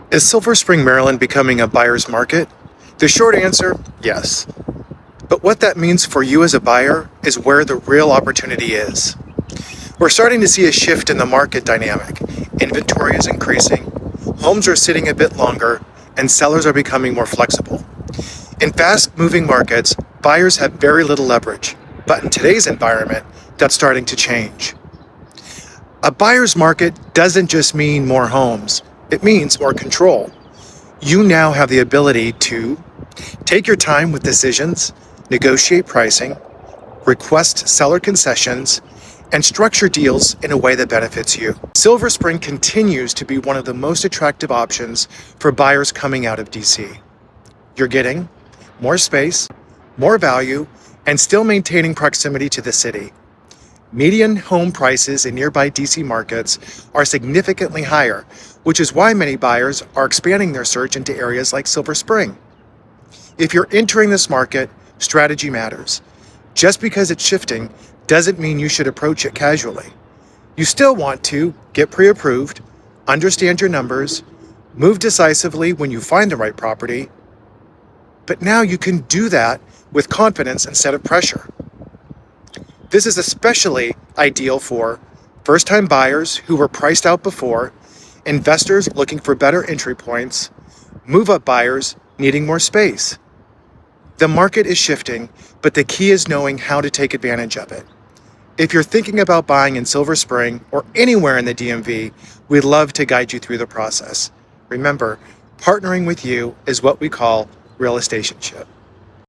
Is Silver Spring, Maryland becoming a buyer's market? The short answer, yes. But what that means for you as a buyer is where the real opportunity is. We're starting to see a shift in the market dynamic. Inventory is increasing, homes are sitting a bit longer, and sellers are becoming more flexible. In fast-moving markets, buyers have very little leverage, but in today's environment, that's starting to change. A buyer's market doesn't just mean more homes, it means more control. You now have the ability to take your time with decisions, negotiate pricing, request seller concessions, and structure deals in a way that benefits you. Silver Spring continues to be one of the most attractive options for buyers coming out of DC. You're getting more space, more value, and still maintaining proximity to the city. Median home prices in nearby DC markets are significantly higher, which is why many buyers are expanding their search into areas like Silver Spring. If you're entering this market, strategy matters. Just because it's shifting doesn't mean you should approach it casually. You still want to get pre-approved, understand your numbers, move decisively when you find the right property, but now you can do that with confidence instead of pressure. This is especially ideal for first-time buyers who were priced out before, investors looking for better entry points, move-up buyers needing more space. The market is shifting, but the key is knowing how to take advantage of it. If you're thinking about buying in Silver Spring or anywhere in the DMV, we'd love to guide you through the process. Remember, partnering with you is what we call real estationship.